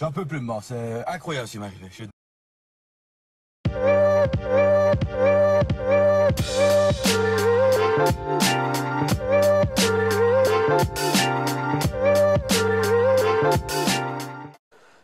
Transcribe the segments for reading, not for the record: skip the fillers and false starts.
J'en peux plus de moi, c'est incroyable ce qui m'est arrivé.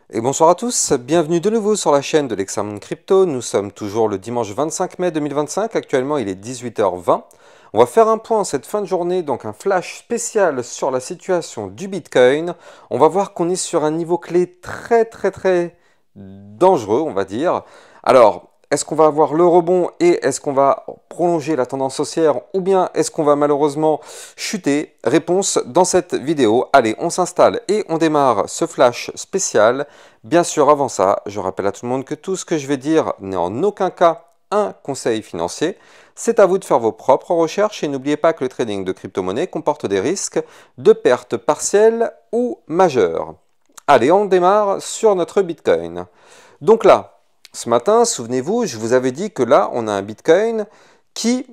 Et bonsoir à tous, bienvenue de nouveau sur la chaîne de l'Examen Crypto. Nous sommes toujours le dimanche 25 mai 2025, actuellement il est 18h20. On va faire un point en cette fin de journée, donc un flash spécial sur la situation du Bitcoin. On va voir qu'on est sur un niveau clé très dangereux, on va dire. Alors, est-ce qu'on va avoir le rebond et est-ce qu'on va prolonger la tendance haussière ou bien est-ce qu'on va malheureusement chuter? Réponse dans cette vidéo. Allez, on s'installe et on démarre ce flash spécial. Bien sûr, avant ça, je rappelle à tout le monde que tout ce que je vais dire n'est en aucun cas un conseil financier. C'est à vous de faire vos propres recherches et n'oubliez pas que le trading de crypto-monnaie comporte des risques de pertes partielles ou majeures. Allez, on démarre sur notre Bitcoin. Donc là, ce matin, souvenez-vous, je vous avais dit que là, on a un Bitcoin qui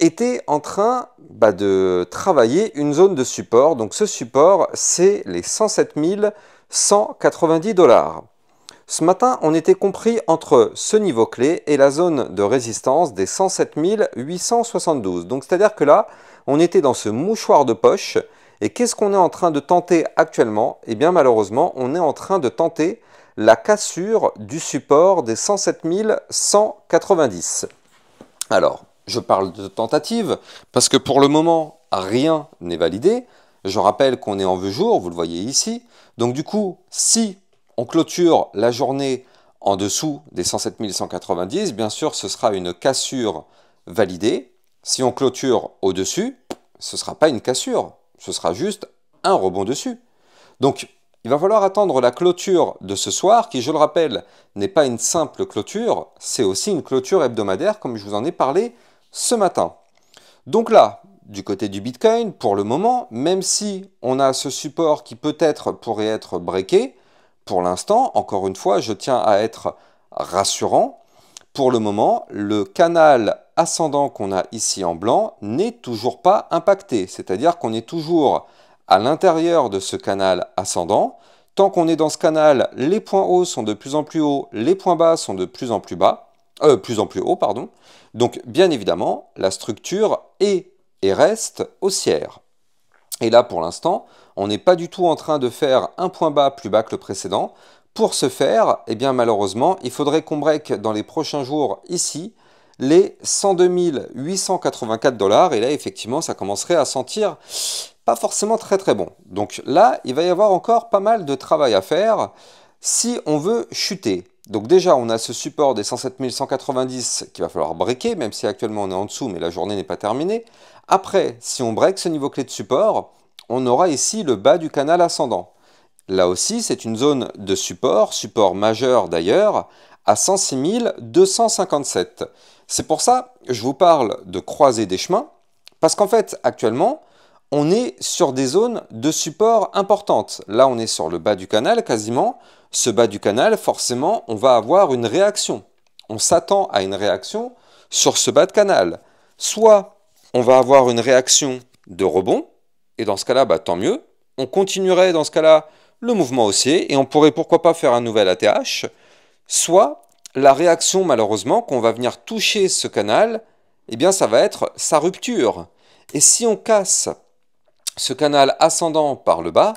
était en train de travailler une zone de support. Donc ce support, c'est les 107 190 $. Ce matin, on était compris entre ce niveau clé et la zone de résistance des 107 872. Donc c'est-à-dire que là, on était dans ce mouchoir de poche. Et qu'est-ce qu'on est en train de tenter actuellement? Eh bien malheureusement, on est en train de tenter la cassure du support des 107 190. Alors, je parle de tentative parce que pour le moment, rien n'est validé. Je rappelle qu'on est en vœu jour, vous le voyez ici. Donc du coup, si on clôture la journée en dessous des 107 190, bien sûr, ce sera une cassure validée. Si on clôture au-dessus, ce ne sera pas une cassure, ce sera juste un rebond dessus. Donc, il va falloir attendre la clôture de ce soir, qui, je le rappelle, n'est pas une simple clôture, c'est aussi une clôture hebdomadaire, comme je vous en ai parlé ce matin. Donc là, du côté du Bitcoin, pour le moment, même si on a ce support qui peut-être pourrait être breaké, pour l'instant, encore une fois, je tiens à être rassurant. Pour le moment, le canal ascendant qu'on a ici en blanc n'est toujours pas impacté. C'est-à-dire qu'on est toujours à l'intérieur de ce canal ascendant. Tant qu'on est dans ce canal, les points hauts sont de plus en plus hauts, les points bas sont de plus en plus bas, plus en plus hauts, pardon. Donc, bien évidemment, la structure est et reste haussière. Et là, pour l'instant, on n'est pas du tout en train de faire un point bas plus bas que le précédent. Pour ce faire, eh bien malheureusement, il faudrait qu'on break dans les prochains jours ici les 102 884 $. Et là, effectivement, ça commencerait à sentir pas forcément très bon. Donc là, il va y avoir encore pas mal de travail à faire si on veut chuter. Donc déjà, on a ce support des 107 190 qu'il va falloir breaker, même si actuellement on est en dessous, mais la journée n'est pas terminée. Après, si on break ce niveau clé de support, on aura ici le bas du canal ascendant. Là aussi, c'est une zone de support majeur d'ailleurs, à 106 257. C'est pour ça que je vous parle de croisée des chemins, parce qu'en fait, actuellement, on est sur des zones de support importantes. Là, on est sur le bas du canal quasiment. Ce bas du canal, forcément, on va avoir une réaction. On s'attend à une réaction sur ce bas de canal. Soit on va avoir une réaction de rebond, et dans ce cas-là, tant mieux. On continuerait dans ce cas-là le mouvement haussier, et on pourrait pourquoi pas faire un nouvel ATH. Soit la réaction, malheureusement, qu'on va venir toucher ce canal, eh bien ça va être sa rupture. Et si on casse ce canal ascendant par le bas,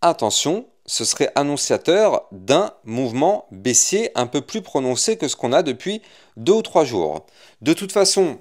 attention, ce serait annonciateur d'un mouvement baissier un peu plus prononcé que ce qu'on a depuis 2 ou 3 jours. De toute façon,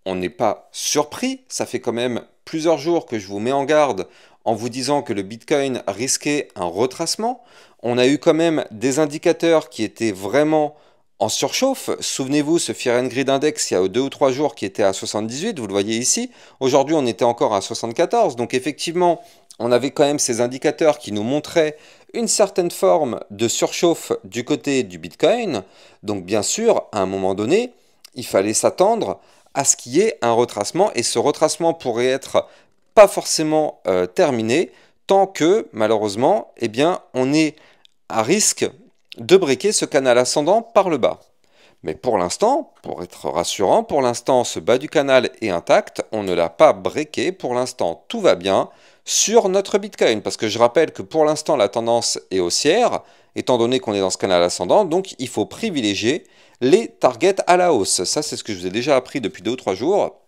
on n'est pas surpris, ça fait quand même plusieurs jours que je vous mets en garde en vous disant que le Bitcoin risquait un retracement. On a eu quand même des indicateurs qui étaient vraiment en surchauffe. Souvenez-vous, ce Fear and Greed Index, il y a 2 ou 3 jours, qui était à 78, vous le voyez ici. Aujourd'hui, on était encore à 74. Donc effectivement, on avait quand même ces indicateurs qui nous montraient une certaine forme de surchauffe du côté du Bitcoin. Donc bien sûr, à un moment donné, il fallait s'attendre à ce qu'il y ait un retracement. Et ce retracement pourrait être pas forcément terminé tant que, malheureusement, eh bien, on est à risque de breaker ce canal ascendant par le bas. Mais pour l'instant, pour être rassurant, pour l'instant, ce bas du canal est intact, on ne l'a pas breaké, pour l'instant, tout va bien. sur notre Bitcoin. Parce que je rappelle que pour l'instant, la tendance est haussière, étant donné qu'on est dans ce canal ascendant, donc il faut privilégier les targets à la hausse. Ça, c'est ce que je vous ai déjà appris depuis 2 ou 3 jours.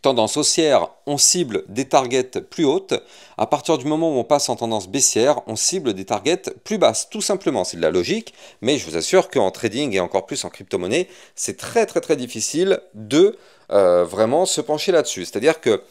Tendance haussière, on cible des targets plus hautes. À partir du moment où on passe en tendance baissière, on cible des targets plus basses. Tout simplement, c'est de la logique, mais je vous assure qu'en trading et encore plus en crypto-monnaie, c'est très difficile de vraiment se pencher là-dessus. C'est-à-dire que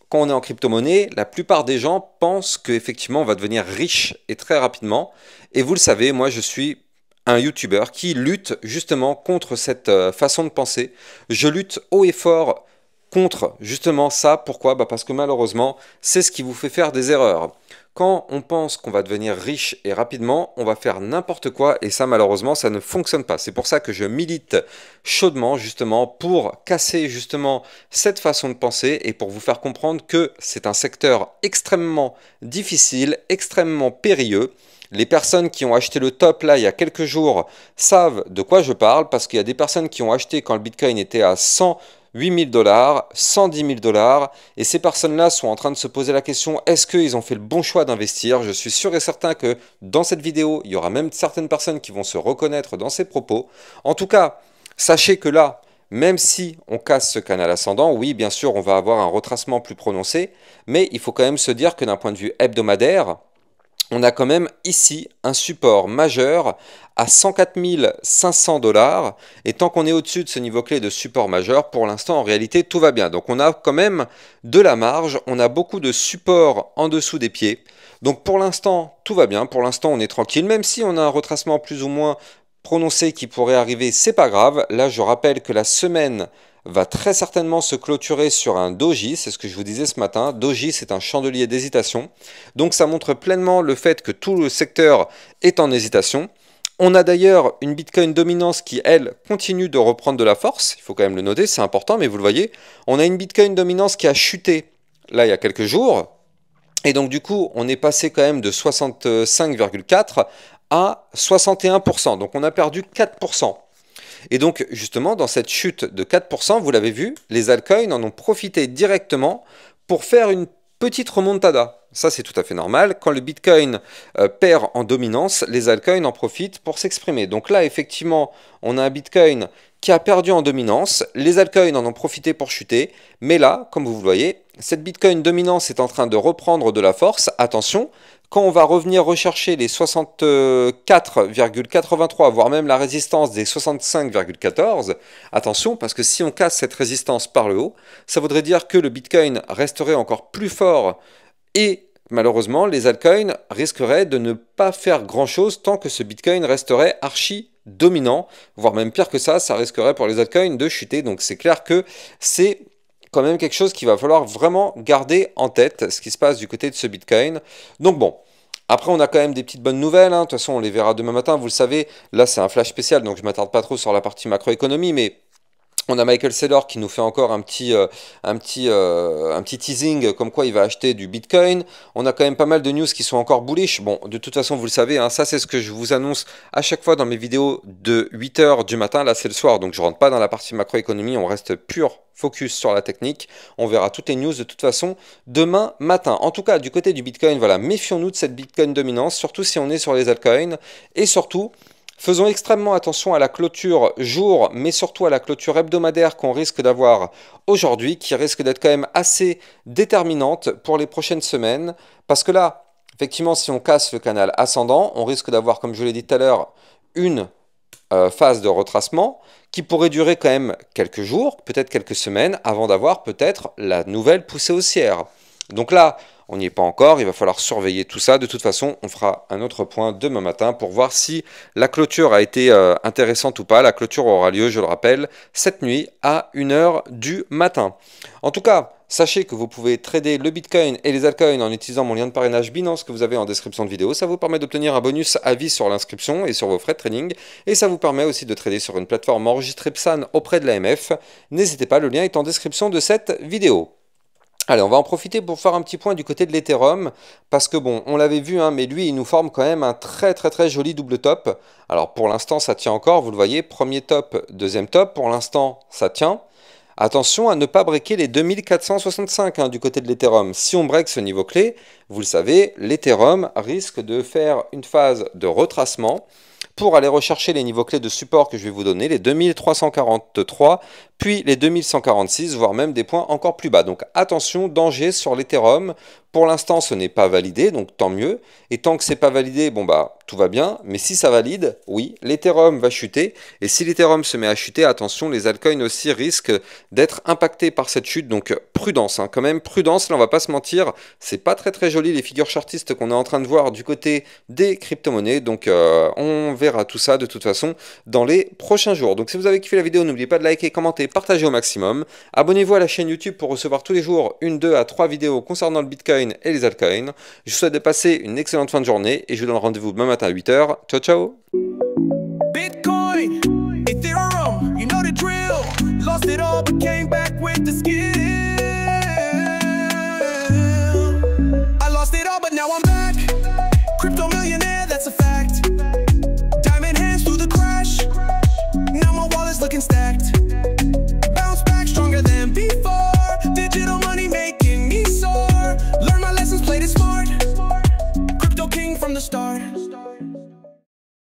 quand on est en crypto-monnaie, la plupart des gens pensent qu'effectivement on va devenir riche et très rapidement. Et vous le savez, moi je suis un YouTuber qui lutte justement contre cette façon de penser. Je lutte haut et fort contre justement ça. Pourquoi? Parce que malheureusement, c'est ce qui vous fait faire des erreurs. Quand on pense qu'on va devenir riche et rapidement, on va faire n'importe quoi et ça malheureusement, ça ne fonctionne pas. C'est pour ça que je milite chaudement justement pour casser justement cette façon de penser et pour vous faire comprendre que c'est un secteur extrêmement difficile, extrêmement périlleux. Les personnes qui ont acheté le top là il y a quelques jours savent de quoi je parle parce qu'il y a des personnes qui ont acheté quand le Bitcoin était à 108 000 $, 110 000 $, et ces personnes-là sont en train de se poser la question, est-ce qu'ils ont fait le bon choix d'investir? Je suis sûr et certain que dans cette vidéo, il y aura même certaines personnes qui vont se reconnaître dans ces propos. En tout cas, sachez que là, même si on casse ce canal ascendant, oui, bien sûr, on va avoir un retracement plus prononcé, mais il faut quand même se dire que d'un point de vue hebdomadaire, on a quand même ici un support majeur à 104 500 $. Et tant qu'on est au-dessus de ce niveau clé de support majeur, pour l'instant, en réalité, tout va bien. Donc on a quand même de la marge, on a beaucoup de support en dessous des pieds. Donc pour l'instant, tout va bien. Pour l'instant, on est tranquille. Même si on a un retracement plus ou moins prononcé qui pourrait arriver, c'est pas grave. Là, je rappelle que la semaine va très certainement se clôturer sur un doji, c'est ce que je vous disais ce matin. Doji, c'est un chandelier d'hésitation. Donc ça montre pleinement le fait que tout le secteur est en hésitation. On a d'ailleurs une Bitcoin dominance qui, elle, continue de reprendre de la force. Il faut quand même le noter, c'est important, mais vous le voyez. On a une Bitcoin dominance qui a chuté, là, il y a quelques jours. Et donc, du coup, on est passé quand même de 65,4 à 61%. Donc, on a perdu 4%. Et donc, justement, dans cette chute de 4%, vous l'avez vu, les altcoins en ont profité directement pour faire une petite remontada. Ça, c'est tout à fait normal. Quand le Bitcoin perd en dominance, les altcoins en profitent pour s'exprimer. Donc là, effectivement, on a un Bitcoin qui a perdu en dominance. Les altcoins en ont profité pour chuter. Mais là, comme vous le voyez, cette Bitcoin dominance est en train de reprendre de la force. Attention, quand on va revenir rechercher les 64,83, voire même la résistance des 65,14, attention, parce que si on casse cette résistance par le haut, ça voudrait dire que le Bitcoin resterait encore plus fort et malheureusement, les altcoins risqueraient de ne pas faire grand-chose tant que ce Bitcoin resterait archi dominant, voire même pire que ça risquerait pour les altcoins de chuter. Donc c'est clair que c'est quand même quelque chose qu'il va falloir vraiment garder en tête, ce qui se passe du côté de ce Bitcoin. Donc bon, après on a quand même des petites bonnes nouvelles, hein. De toute façon on les verra demain matin, vous le savez, là c'est un flash spécial, donc je ne m'attarde pas trop sur la partie macroéconomie, mais on a Michael Saylor qui nous fait encore un petit teasing comme quoi il va acheter du Bitcoin. On a quand même pas mal de news qui sont encore bullish. Bon, de toute façon, vous le savez, hein, ça c'est ce que je vous annonce à chaque fois dans mes vidéos de 8 h du matin. Là, c'est le soir, donc je rentre pas dans la partie macroéconomie. On reste pur focus sur la technique. On verra toutes les news de toute façon demain matin. En tout cas, du côté du Bitcoin, voilà, méfions-nous de cette Bitcoin dominance, surtout si on est sur les altcoins. Et surtout, faisons extrêmement attention à la clôture jour, mais surtout à la clôture hebdomadaire qu'on risque d'avoir aujourd'hui, qui risque d'être quand même assez déterminante pour les prochaines semaines. Parce que là, effectivement, si on casse le canal ascendant, on risque d'avoir, comme je l'ai dit tout à l'heure, une phase de retracement qui pourrait durer quand même quelques jours, peut-être quelques semaines, avant d'avoir peut-être la nouvelle poussée haussière. Donc là, on n'y est pas encore, il va falloir surveiller tout ça. De toute façon, on fera un autre point demain matin pour voir si la clôture a été intéressante ou pas. La clôture aura lieu, je le rappelle, cette nuit à 1 h du matin. En tout cas, sachez que vous pouvez trader le Bitcoin et les altcoins en utilisant mon lien de parrainage Binance que vous avez en description de vidéo. Ça vous permet d'obtenir un bonus à vie sur l'inscription et sur vos frais de trading. Et ça vous permet aussi de trader sur une plateforme enregistrée PSAN auprès de l'AMF. N'hésitez pas, le lien est en description de cette vidéo. Allez, on va en profiter pour faire un petit point du côté de l'Ethereum, parce que bon, on l'avait vu, hein, mais lui, il nous forme quand même un très joli double top. Alors pour l'instant, ça tient encore, vous le voyez, premier top, deuxième top, pour l'instant, ça tient. Attention à ne pas breaker les 2465 du côté de l'Ethereum. Si on break ce niveau clé, vous le savez, l'Ethereum risque de faire une phase de retracement pour aller rechercher les niveaux clés de support que je vais vous donner, les 2343, puis les 2146, voire même des points encore plus bas. Donc attention, danger sur l'Ethereum. Pour l'instant, ce n'est pas validé, donc tant mieux. Et tant que c'est pas validé, bon bah tout va bien. Mais si ça valide, oui, l'Ethereum va chuter. Et si l'Ethereum se met à chuter, attention, les altcoins aussi risquent d'être impactés par cette chute. Donc prudence, quand même, prudence. Là, on va pas se mentir, c'est pas très joli les figures chartistes qu'on est en train de voir du côté des crypto-monnaies. Donc on verra tout ça de toute façon dans les prochains jours. Donc si vous avez kiffé la vidéo, n'oubliez pas de liker, commenter, partager au maximum. Abonnez-vous à la chaîne YouTube pour recevoir tous les jours 1, 2 à 3 vidéos concernant le Bitcoin et les altcoins. Je vous souhaite de passer une excellente fin de journée et je vous donne rendez-vous demain matin à 8 h. Ciao, ciao. Bitcoin, Ethereum, you know the drill. Lost it all but came back with the skill. I lost it all but now I'm back.